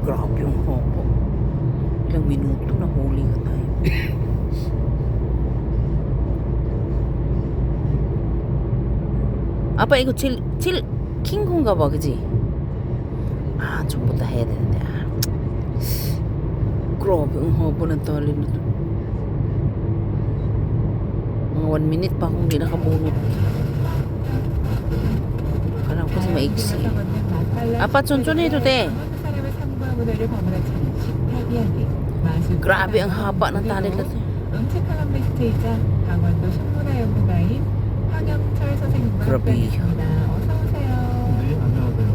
Grabe yung hopo. Ilang minuto na huli ka tayo. 아빠 이거 제일 긴 건가 봐, 그지? 아, 전부터 해야 되는데. 아. Grabe ang haba ng tali nito. Mga 1 minute pa akong hindi nakabunot. Kala ko kasi maiksi. 아빠 천천히 해도 돼. Grabe ang haba ng tali nito. 음식 칼럼니스트이자 강원도 식문화연구가인 황영철 선생님과 함께하겠습니다. 어서 오세요. 네, 안녕하세요.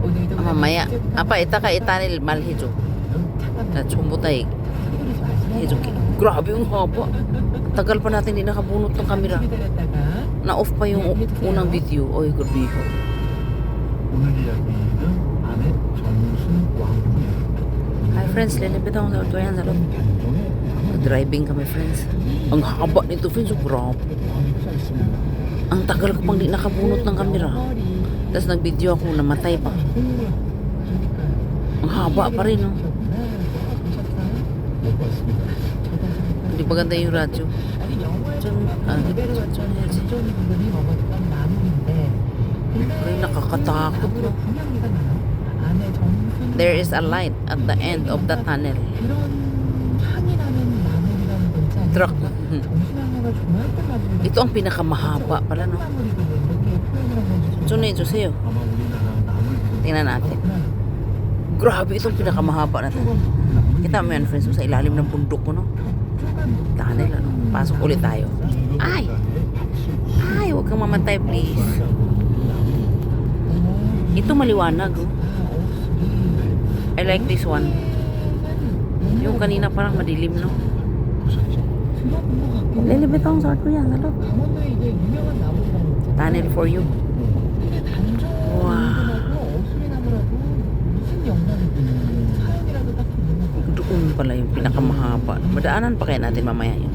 오늘도 mamaya. 아빠 이따가 이따를 말해줘. 나 전부 다 해줄게. Grabe yung haba. Tagal pa natin hindi nakabunot ng camera. Na-off pa yung unang video. Oy, grabe. 오늘 이야기는 아내 정순 왕후입니다. Hi friends, lilipit ako sa Ortoyan sa loob. Driving kami friends. Ang haba nito friends, grabe. Ang tagal ko pang di nakabunot ng camera. Tapos nag-video ako, namatay pa. Ang haba pa rin, no? Hindi ba ganda yung radyo? 해야지. Ay, nakakatakot, no? There is a light at the end of the tunnel. Truck. Ito ang pinakamahaba pala, no? Sunay, Joseo. Tingnan natin. Grabe, itong pinakamahaba natin. Kita mo yan, friends, sa ilalim ng bundok ko, no? Tunnel, ano? Pasok ulit tayo. Ay! Ay, huwag kang mamatay, please. Ito maliwanag, oh. I like this one. Yung kanina parang madilim, no? Lilibit akong sa ko yan, ano? Tunnel for you. Wow. Doon pala yung pinakamahaba. Madaanan pa kaya natin mamaya yun.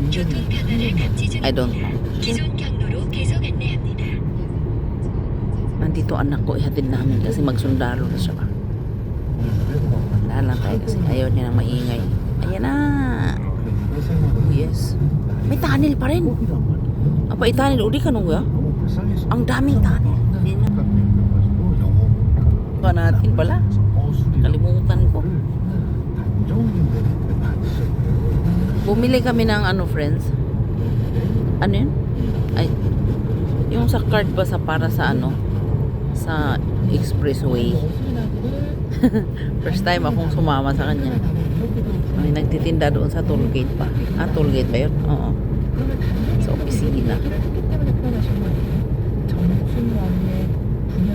I don't know. Nandito anak ko, ihatid namin kasi magsundalo na siya. Daan lang tayo kasi ayaw niya nang maingay. Ayan na. Yes. May tunnel pa rin. Apa tunnel? Uli ka nung ya? Ang daming tunnel. Hindi na. Ba natin pala? Kalimutan ko. Bumili kami ng ano, friends? Ano yun? Ay, yung sa card ba sa para sa ano? Sa expressway. First time akong sumama sa kanya. May nagtitinda doon sa toll gate pa. Ah, toll gate ba yun? Oo. Sa opisina.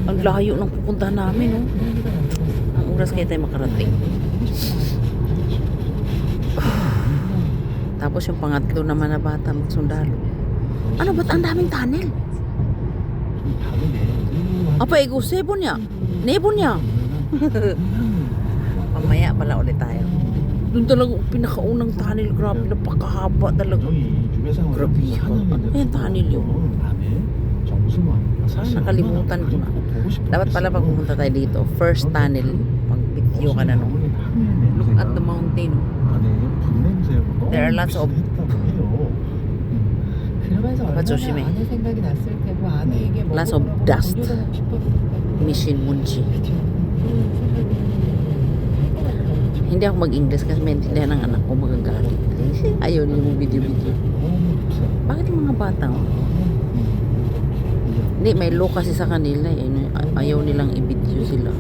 Ang layo ng pupuntahan namin, no? Ang oras kaya tayo makarating. Tapos yung pangatlo naman na bata magsundalo. Ano ba't ang daming tunnel? Apa ego sebon niya? Nebon niya? Mamaya pala ulit tayo. Doon talaga pinakaunang tunnel. Grabe, napakahaba talaga. Grabe. Ano yung tunnel yun? Nakalimutan ko na. Dapat pala pag pumunta tayo dito, first tunnel, mag-video ka na, no? Look at the mountain. There are lots of 조심해. Lots of dust. Mission Munchi. Hindi ako mag-English kasi maintindihan ng anak ko magagalit. Ayaw niyo mong video-video. Bakit yung mga bata? Hindi, may law kasi sa kanila. Ayaw nilang i-video sila.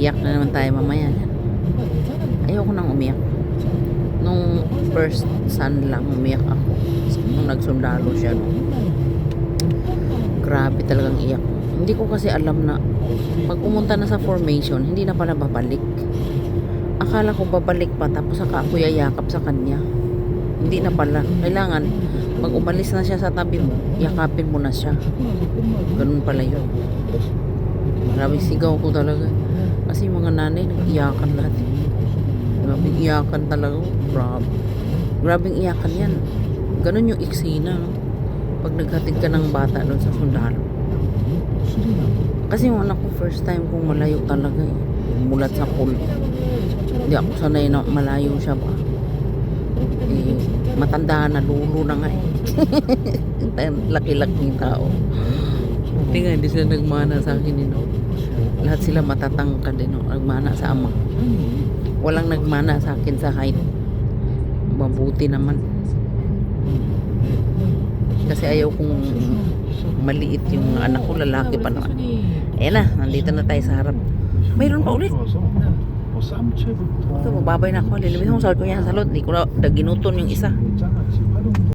Iyak na naman tayo mamaya. Ayaw ko nang umiyak. Nung first son lang umiyak ako. Nung nagsundalo siya, no? Grabe talagang iyak. Hindi ko kasi alam na pag pumunta na sa formation, hindi na pala babalik. Akala ko babalik pa tapos saka ako yayakap sa kanya. Hindi na pala. Kailangan pag umalis na siya sa tabi mo, yakapin mo na siya. Ganun pala yun. Maraming sigaw ko talaga. Kasi yung mga nanay nag-iyakan lahat. Grabing iyakan talaga. Grabing iyakan yan. Ganun yung eksena, no? Pag naghatid ka ng bata doon sa sundalo. Kasi yung anak ko first time kong malayo talaga eh. Mulat sa pool. Hindi ako sanay na malayo siya ba. Eh, matanda na, lulo na nga eh. Laki-laking tao. Hindi nga, hindi sila nagmana sa akin eh, no? Lahat sila matatangkad eh, no? Nagmana sa ama. Walang nagmana sa akin sa height. Mabuti naman. Kasi ayaw kong maliit yung anak ko, lalaki pa naman. Ayan na, nandito na tayo sa harap. Mayroon pa ulit. 뭐 쌈채부터 Ito, mababay na ako. Lilibitin ko sa ko yan sa lot. Hindi ko na ginuton yung isa. 짠